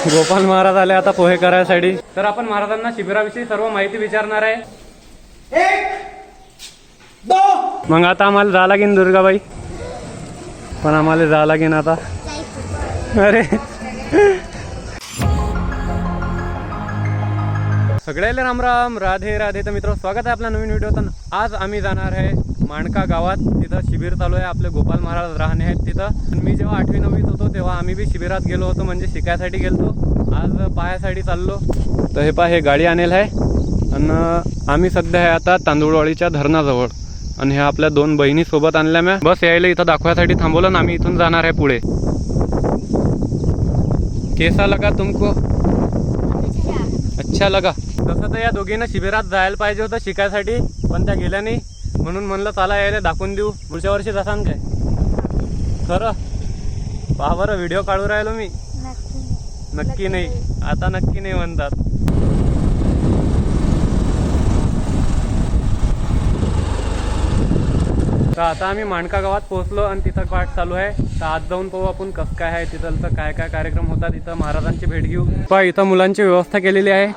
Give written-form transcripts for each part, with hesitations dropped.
गोपाल महाराज आले आता पोहे करायसाठी। तर आपण महाराजांना शिबिराविषयी सर्व माहिती विचारणार आहे। 1 2 मग आता आम्हाला जा लागेन दुर्गाबाई, पण आम्हाला जा लागेन आता। अरे सगळ्याला राम राम, राधे राधे। तर मित्र, स्वागत आहे आपल्या नवीन व्हिडिओत। आज आम्ही जाणार आहे माणका गावात। तिथं शिबिर चालू आहे, आपले गोपाल महाराज राहणे आहेत तिथं। मी जेव्हा 8वी 9वीत होतो तेव्हा आम्ही बी शिबिरात गेलो होतो, म्हणजे शिकायसाठी गेलो। आज पायासाठी चाललो। तर हे पहा, हे गाडी आणेल आहे आणि आम्ही सध्या आहे आता तांदूळवाडीच्या धरणाजवळ। आणि हे आपल्या 2 बहिणी सोबत आणल्या मी। बस यायला इथं दाखवायसाठी थांबवलं आणि आम्ही इथून जाणार आहे पुढे। कैसा लगा तुमको? अच्छा लगा। तसं तर या दोघींना शिबिरात जायला पाहिजे होतं शिकायसाठी, पण त्या गेल्या नाही। म्हणून म्हणलं चला यायला दाखवून देऊ, पुढच्या वर्षी जासान काय? खरं पहा बरं, व्हिडिओ काढू राहिलो मी। नक्की नाही, आता नक्की नाही म्हणतात। तर आता आम्ही माणका गावात पोहोचलो आणि तिथं पाठ चालू आहे। तर आज जाऊन पाहू आपण कसं काय आहे तिथं, तर काय काय कार्यक्रम होतात तिथं, महाराजांची भेट घेऊ। पहा इथं मुलांची व्यवस्था केलेली आहे।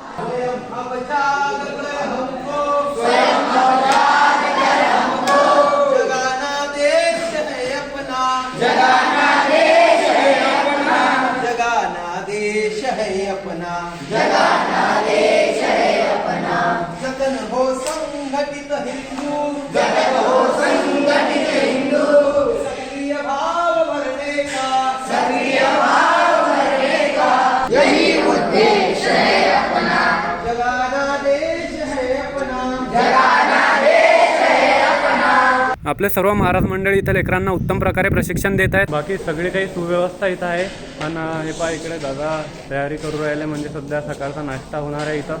आपले सर्व महाराज मंडळी इथं लेकरांना उत्तम प्रकारे प्रशिक्षण देत आहेत। बाकी सगळी काही सुव्यवस्था इथं आहे। आणि हे पहा, इकडे दादा तयारी करू राहिले, म्हणजे सध्या सकाळचा नाश्ता होणार आहे इथं।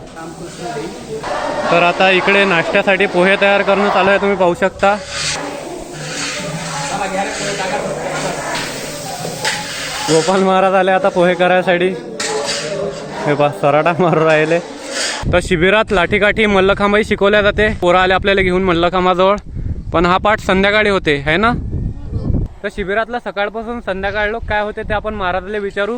तर आता इकडे नाश्त्यासाठी पोहे तयार करणं चालू आहे, तुम्ही पाहू शकता। गोपाल महाराज आले आता पोहे करायसाठी। हे पहा, सराटा मारू राहिले। तर शिबिरात लाठीकाठी मल्लखांबही शिकवल्या जाते। पोरं आले आपल्याला घेऊन मल्लखांबाजवळ, पण हा पाठ संध्याकाळी होते है ना। तर शिबिरातला सकाळपासून संध्याकाळ लोक काय होते ते आपण महाराजला विचारू।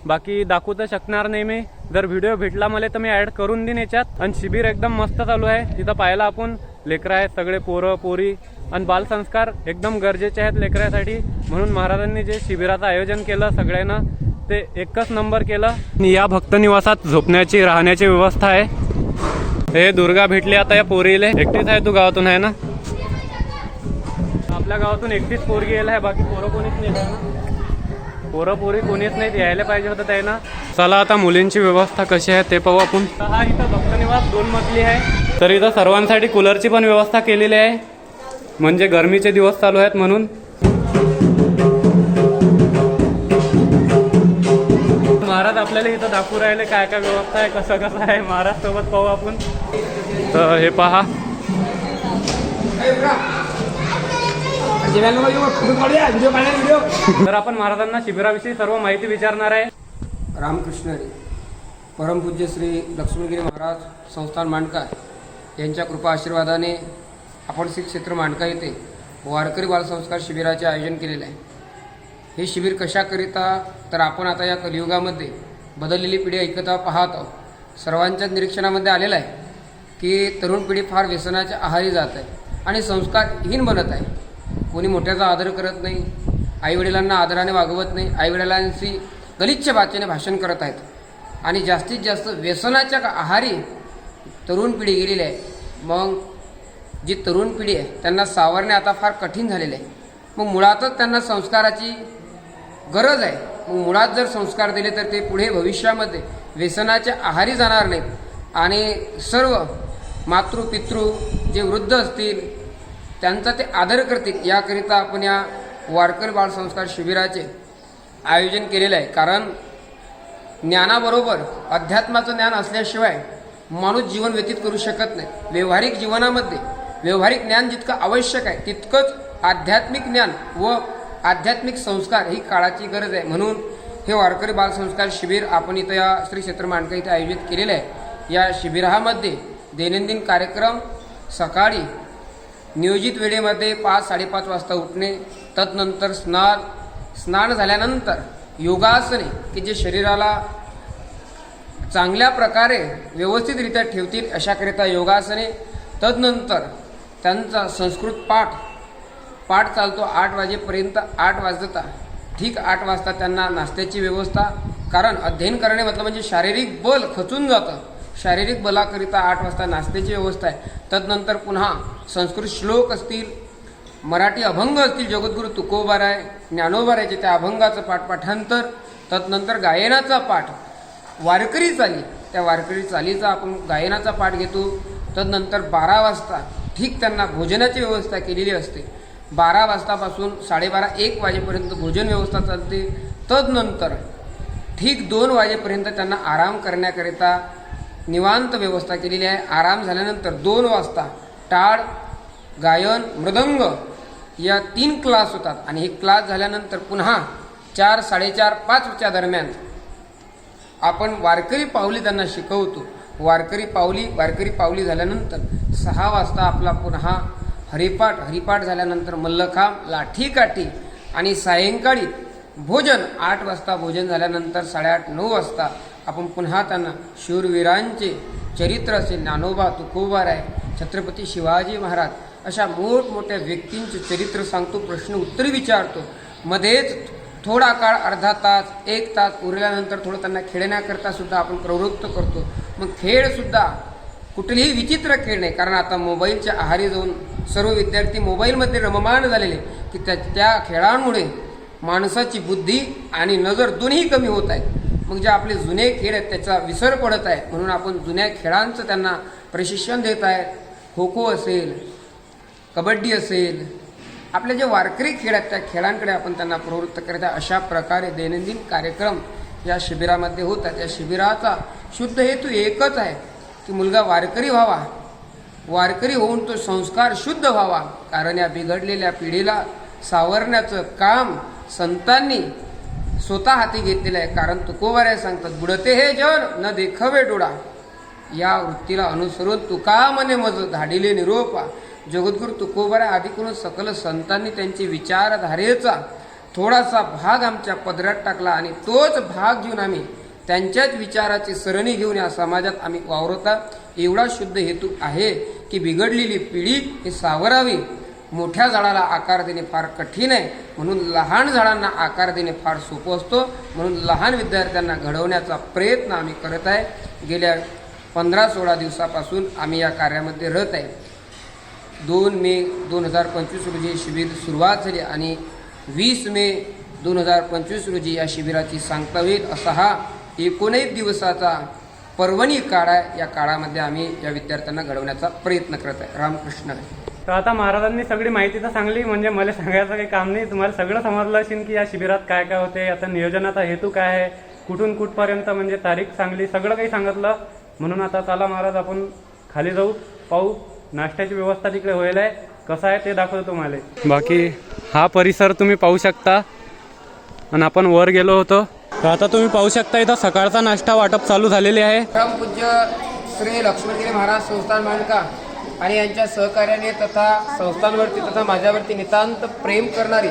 बाकी दाखवू तर शकणार नाही मी, जर व्हिडिओ भेटला मला तर मी ॲड करून देईन याच्यात। आणि शिबिर एकदम मस्त चालू आहे तिथं। पाहायला आपण लेकरं आहेत सगळे, पोरं पोरी। आणि बालसंस्कार एकदम गरजेचे आहेत लेकरासाठी, म्हणून महाराजांनी जे शिबिराचं आयोजन केलं सगळ्यांना ते एकच नंबर केलं। या भक्त निवासात झोपण्याची राहण्याची व्यवस्था आहे। हे दुर्गा भेटली आता या पोरीले। एकटीच आहे तू गावातून आहे ना? आपल्या गावातून एकटीच पोरगी यायला आहे, बाकी पोरं कोणीच नाही ना। पोरं पोरी कोणीच नाही, यायला पाहिजे होतं त्यांना। चला आता मुलींची व्यवस्था कशी आहे ते पाहू आपण। हा इथं भक्त निवास 2 मजली आहे। तर इथं सर्वांसाठी कूलरची पण व्यवस्था केलेली आहे, म्हणजे गरमीचे दिवस चालू आहेत म्हणून। महाराज आपल्याला इथं दाखवू राहिले काय काय व्यवस्था आहे, कसं कसं आहे। महाराज सोबत पाहू आपण। तर हे पहा, तर आपण महाराजांना शिबिराविषयी सर्व माहिती विचारणार आहे। रामकृष्ण हरी। परमपूज्य श्री लक्ष्मीगिरी महाराज संस्थान माणका यांच्या कृपा आशीर्वादाने आपण श्री क्षेत्र माणका येथे वारकरी बालसंस्कार शिबिराचे आयोजन केलेले आहे। हे शिबिर कशाकरिता, तर आपण आता या कलियुगामध्ये बदललेली पिढी ऐकता पाहत आहोत। सर्वांच्या निरीक्षणामध्ये आलेलं आहे की तरुण पिढी फार व्यसनाच्या आहारी जात आहे आणि संस्कारहीन बनत आहे। कोणी मोठ्याचा आदर करत नाही, आईवडिलांना आदराने वागवत नाही, आईवडिलांशी गलिच्छ भाषेने भाषण करत आहेत आणि जास्तीत जास्त व्यसनाच्या आहारी तरुण पिढी गेलेली आहे। मग जी तरुण पिढी आहे त्यांना सावरणे आता फार कठीण झालेले आहे। मग मुळातच त्यांना संस्काराची गरज आहे। मग मुळात जर संस्कार दिले तर ते पुढे भविष्यामध्ये व्यसनाच्या आहारी जाणार नाहीत आणि सर्व मातृ पितृ जे वृद्ध असतील त्यांचा ते आदर करतील, याकरिता आपण या वारकरी बालसंस्कार शिबिराचे आयोजन केलेलं आहे। कारण ज्ञानाबरोबर अध्यात्माचं ज्ञान असल्याशिवाय माणूस जीवन व्यतीत करू शकत नाही। व्यावहारिक जीवनामध्ये व्यावहारिक ज्ञान जितकं आवश्यक आहे तितकंच आध्यात्मिक ज्ञान व आध्यात्मिक संस्कार ही काळाची गरज आहे। म्हणून हे वारकरी बालसंस्कार शिबिर आपण इथं या श्री क्षेत्र माणका इथे आयोजित केलेलं आहे। या शिबिरामध्ये दैनंदिन कार्यक्रम, सकाळी नियोजित वेळेमध्ये 5-5:30 वाजता उठणे, तदनंतर स्नान झाल्यानंतर योगासने की जे शरीराला चांगल्या प्रकारे व्यवस्थितरित्या ठेवतील अशाकरिता योगासने. तदनंतर त्यांचा संस्कृत पाठ चालतो 8 वाजेपर्यंत. 8 वाजता ठीक 8 वाजता त्यांना नाश्त्याची व्यवस्था, कारण अध्ययन करणे म्हटलं म्हणजे शारीरिक बल खचून जातं. शारीरिक बलाकरिता 8 वाजता नाश्त्याची व्यवस्था आहे. तदनंतर पुन्हा संस्कृत श्लोक असतील, मराठी अभंग असतील, जगद्गुरू तुकोबाराय ज्ञानोबारायचे त्या अभंगाचं पाठांतर. तदनंतर गायनाचा पाठ, वारकरी चाली, त्या वारकरी चालीचा आपण गायनाचा पाठ घेतो. तदनंतर 12 वाजता ठीक त्यांना भोजनाची व्यवस्था केलेली असते. 12 वाजतापासून 12:30-1 वाजेपर्यंत भोजन व्यवस्था चालते. तदनंतर ठीक 2 वाजेपर्यंत त्यांना आराम करण्याकरिता निवांत व्यवस्था केलेली आहे. आराम झाल्यानंतर 2 वाजता टाळ, गायन, मृदंग या 3 क्लास होतात. आणि हे क्लास झाल्यानंतर पुन्हा 4, 4:30, 5च्या दरम्यान आपण वारकरी पावली त्यांना शिकवतो. वारकरी पावली झाल्यानंतर 6 वाजता आपला पुन्हा हरिपाठ झाल्यानंतर मल्लखांब, लाठीकाठी आणि सायंकाळी भोजन. 8 वाजता भोजन झाल्यानंतर 8:30-9 वाजता आपण पुन्हा त्यांना शूरवीरांचे चरित्र असेल, ज्ञानोबा, तुकोबाराय, छत्रपती शिवाजी महाराज अशा मोठमोठ्या व्यक्तींचे चरित्र सांगतो, प्रश्न उत्तर विचारतो. मध्येच थोडा काळ अर्धा तास 1 तास उरल्यानंतर थोडं त्यांना खेळण्याकरता सुद्धा आपण प्रवृत्त करतो. मग खेळसुद्धा कुठलेही विचित्र खेळ नाही, कारण आता मोबाईलच्या आहारी जाऊन सर्व विद्यार्थी मोबाईलमध्ये रममाण झालेले की त्या खेळांमुळे माणसाची बुद्धी आणि नजर दोन्ही कमी होत आहेत. मग जे आपले जुने खेळ आहेत त्याचा विसर पडत आहे. म्हणून आपण जुन्या खेळांचं त्यांना प्रशिक्षण देत आहेत. खो खो असेल, कबड्डी असेल, आपले जे वारकरी खेळ आहेत त्या खेळांकडे आपण त्यांना प्रवृत्त करत आहे. अशा प्रकारे दैनंदिन कार्यक्रम या शिबिरामध्ये होतात. या शिबिराचा शुद्ध हेतू एकच आहे की मुलगा वारकरी व्हावा, वारकरी होऊन तो संस्कार शुद्ध व्हावा. कारण या बिघडलेल्या पिढीला सावरण्याचं काम संतांनी स्वतः हाती घेतलेलं आहे. कारण तुकोबाराय सांगतात, बुडते हे जन न देखावे डोळा. या वृत्तीला अनुसरून तुका मने मज धाडिले निरोपा. जगद्गुरू तुकोबाराय आदी करून सकल संतांनी त्यांची विचारधारेचा थोडासा भाग आमच्या पदरात टाकला आणि तोच भाग घेऊन आम्ही त्यांच्याच विचाराची सरणी घेऊन या समाजात आम्ही वावरता. एवढा शुद्ध हेतू आहे की बिघडलेली पिढी ही सावरावी. मोठ्या झाडाला आकार देणे फार कठीण आहे, म्हणून लहान झाडांना आकार देणे फार सोपं असतो. म्हणून लहान विद्यार्थ्यांना घडवण्याचा प्रयत्न आम्ही करत आहे. गेल्या 15-16 दिवसापासून आम्ही या कार्यामध्ये रत आहे. 2 मे 2025 रोजी शिबिर सुरुवात झाली आणि 20 मे 2025 रोजी या शिबिराची सांगता होईल असा हा 19 दिवसाचा पर्वणी काळ आहे. या काळामध्ये आम्ही या विद्यार्थ्यांना घडवण्याचा प्रयत्न करत आहे. रामकृष्ण. तर आता महाराजांनी सगळी माहिती तर सांगली, म्हणजे मला सांगायचं काही काम नाही. तुम्हाला सगळं समजलं असेल की या शिबिरात काय काय होते, आता नियोजनाचा हेतू काय आहे, कुठून कुठपर्यंत म्हणजे तारीख सांगली, सगळं काही सांगितलं. म्हणून आता चला महाराज आपण खाली जाऊ, पाहू नाश्त्याची व्यवस्था तिकडे होईल आहे, कसं आहे ते दाखवतो तुम्हाला. बाकी हा परिसर तुम्ही पाहू शकता. आणि आपण वर गेलो होतो तर आता तुम्ही पाहू शकता इथं सकाळचा नाश्ता वाटप चालू झालेले आहे. परमपूज्य श्री लक्ष्मणगिरी महाराज संस्थान मांडका आणि यांच्या सहकार्याने तथा संस्थांवरती तथा माझ्यावरती नितांत प्रेम करणारी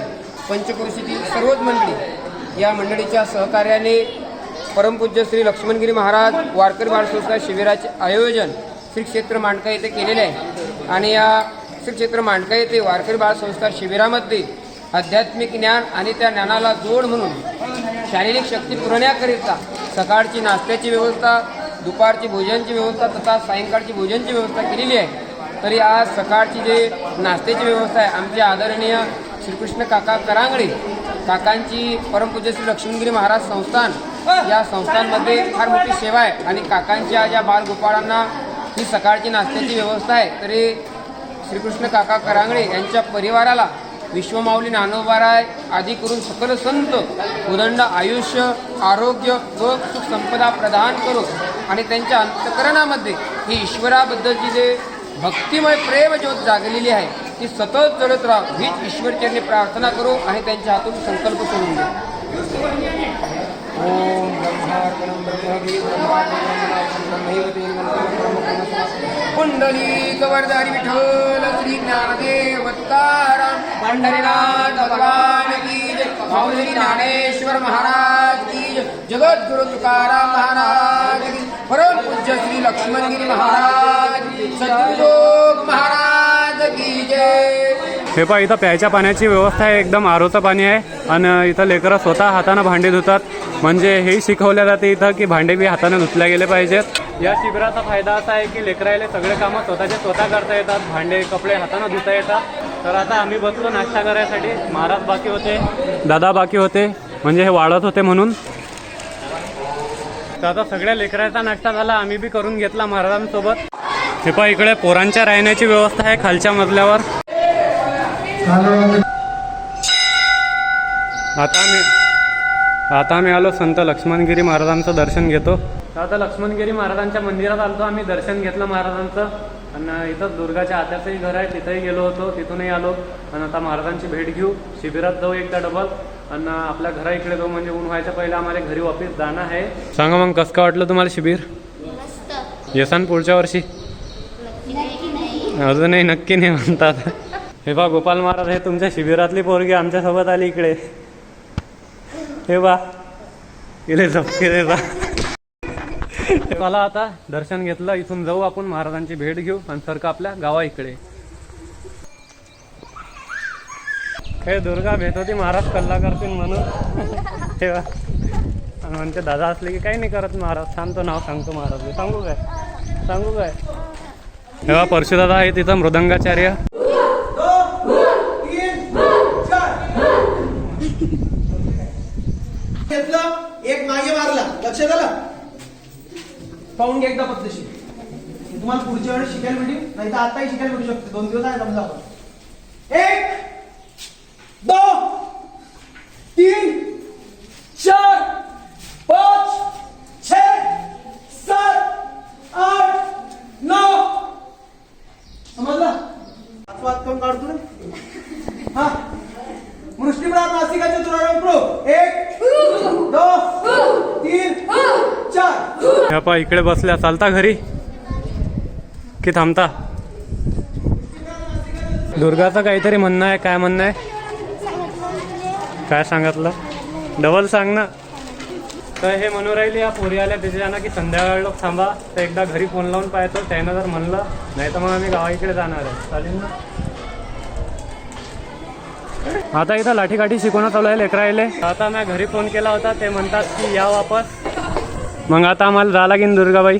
पंचक्रोशीतील सर्वच मंडळी, या मंडळीच्या सहकार्याने परमपूज्य श्री लक्ष्मणगिरी महाराज वारकरी बालसंस्कार शिबिराचे आयोजन श्री क्षेत्र मांडका येथे केलेले आहे. आणि या श्री क्षेत्र मांडका येथे वारकरी बालसंस्कार शिबिरामध्ये आध्यात्मिक ज्ञान आणि त्या ज्ञानाला जोड म्हणून शारीरिक शक्ती पुरवण्याकरिता सकाळची नाश्त्याची व्यवस्था, दुपारची भोजनाची व्यवस्था तथा सायंकाळची भोजनाची व्यवस्था केलेली आहे. तरी आज सकाळची जे नाश्त्याची व्यवस्था आहे, आमचे आदरणीय श्रीकृष्ण काका करांगळे काकांची परमपूज्य श्री लक्ष्मणगिरी महाराज संस्थान या संस्थांमध्ये फार मोठी सेवा आहे. आणि काकांच्या ज्या बालगोपाळांना ही सकाळची नाश्त्याची व्यवस्था आहे, तरी श्रीकृष्ण काका करांगळे यांच्या परिवाराला विश्वमाऊली ज्ञानोबाराय आदी करून सकल संत उदंड आयुष्य, आरोग्य व सुख संपदा प्रदान करो आणि त्यांच्या अंतकरणामध्ये ही ईश्वराबद्दलची जे भक्तिमय प्रेम ज्योत जागलेली आहे ती सतत जळत राहा हीच ईश्वरचरणी प्रार्थना करू आणि त्यांच्या हातून संकल्प सोडून द्या. ओम पुंडलिक वरदारी विठ्ठल श्री ज्ञानदेव तुकाराम पंढरीनाथ भगवान की जय. माऊली ज्ञानेश्वर महाराज की जय. जगद्गुरु तुकाराम महाराज की परमपूज्य श्री लक्ष्मणगिरी महाराज सद्गुरुदेव महाराज की जय. हे पहा इथं प्यायच्या पाण्याची व्यवस्था आहे, एकदम आरोचं पाणी आहे आणि इथं लेकरं स्वतः हाताने भांडे धुतात. म्हणजे हेही शिकवल्या जाते इथं की भांडे बी हाताने धुतल्या गेले पाहिजेत. या शिबिराचा फायदा असा आहे की लेकरायले सगळे कामं स्वतः करता येतात, भांडे कपडे हाताने धुता येतात. तर आता आम्ही बसलो नाश्ता करायसाठी. महाराज बाकी होते, दादा बाकी होते, म्हणजे हे वाढत होते म्हणून. तर आता सगळ्या लेकरांचा नाश्ता झाला, आम्ही बी करून घेतला महाराजांसोबत. हे पहा इकडे पोरांच्या राहण्याची व्यवस्था आहे खालच्या मजल्यावर. आता आम्ही आलो संत लक्ष्मणगिरी महाराजांचं दर्शन घेतो. तर आता लक्ष्मणगिरी महाराजांच्या मंदिरात आलतो आम्ही, दर्शन घेतलं महाराजांचं. आणि इथं दुर्गाच्या आत्याचंही घर आहे, तिथंही गेलो होतो, तिथूनही आलो. आणि आता महाराजांची भेट घेऊ, शिबिरात जाऊ एकदा डबल आणि आपल्या घरा इकडे जाऊ, म्हणजे ऊन व्हायच्या पहिले आम्हाला घरी वापस जाणं आहे. सांगा मग कसं काय वाटलं तुम्हाला शिबिर? येसान पुढच्या वर्षी? अजूनही नक्की नाही म्हणतात. हे बा गोपाल महाराज, हे तुमच्या शिबिरातली पोरगी आमच्यासोबत आली इकडे. हे बा गेले झपके रे बा. मला आता दर्शन घेतलं, इथून जाऊ आपण महाराजांची भेट घेऊ आणि सारखं आपल्या गावा इकडे. हे दुर्गा भेट होती, महाराज कल्ला करतील म्हणून. हे बा आणि म्हणते दादा असले की काही नाही करत महाराज. सांगतो नाव सांगतो महाराज. सांगू काय हे बा परशुदादा आहे तिथं मृदंगाचार्य. एक मागे मारला, लक्षात आलं? पाहून घ्या एकदा पद्धतशीर. तुम्हाला पुढच्या वेळेस शिकायला मिळेल, नाही तर आताही शिकायला मिळू शकते. 2 दिवस आहे समजा. 1 2 3 4 5 6 7 8 9 समजला? हात करून काढतो रे. हा मुष्टिप्रात नासिकाचे तुराळ प्रो. 1 2 3 4. ह्या पा इकडे बसल्या, चालता घरी की थांबता? दुर्गाचं काहीतरी म्हणणं आहे, काय म्हणणं आहे? काय सांगितलं? डबल सांग ना. तर हे म्हणून राहिली या पोरी आल्या त्याच्यानं की संध्याकाळ लोक थांबा. तर एकदा घरी फोन लावून पाहतो, त्यानं जर म्हणलं नाही तर मग आम्ही गावाकडे जाणार आहे. चालेल ना? आता इथं लाठीकाठी शिकवणं चालू आहे लेकरायले. आता मी घरी फोन केला होता, ते म्हणतात की या वापस. मग आता आम्हाला जा लागेल दुर्गाबाई.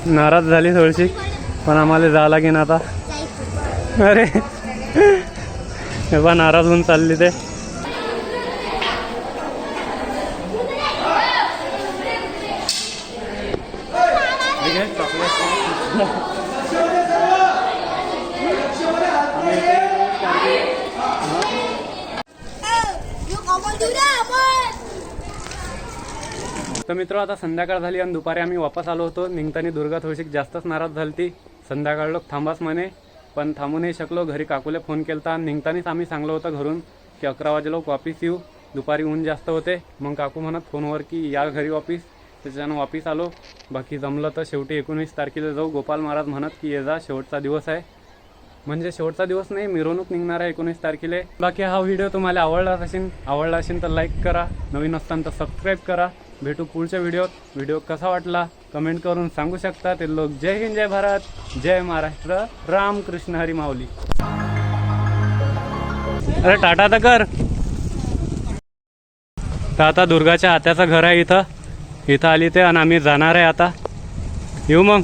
नाराज झाली थोडीशी, पण आम्हाला जा लागेल आता. अरे हे बा नाराज होऊन चालली ते. तर मित्र आता संध्याकाळ झाली आणि दुपारी आम्ही वापस आलो होतो. निघताना दुर्गा थोडीशी जास्तच नाराज झाली ती. संध्याकाळ लोक थांबाच म्हणे, पण थांबू नाही शकलो. घरी काकूले फोन केला. निघतानीच आम्ही सांगलो होतं घरून की 11 वाजे लोक वापिस येऊ, दुपारी ऊन जास्त होते. मग काकू म्हणत फोनवर की या घरी वापिस. त्याच्यानं वापिस आलो. बाकी जमलं तर शेवटी 19 तारखेला जाऊ. गोपाल महाराज म्हणत की ये जा, शेवटचा दिवस आहे. म्हणजे शेवटचा दिवस नाही, मिरवणूक निघणार आहे 19 तारखेला. बाकी हा व्हिडिओ तुम्हाला आवडला असेल तर लाईक करा, नवीन असताना तर सबस्क्राईब करा. भेटू पुढच्या व्हिडिओत. व्हिडिओ कसा वाटला कमेंट करून सांगू शकता. ते लोक जय हिंद, जय भारत, जय महाराष्ट्र, रामकृष्ण हरी माऊली. अरे टाटा तर कर. तर आता दुर्गाच्या आत्याचं घर आहे इथं आली ते आणि आम्ही जाणार आहे आता. येऊ मग.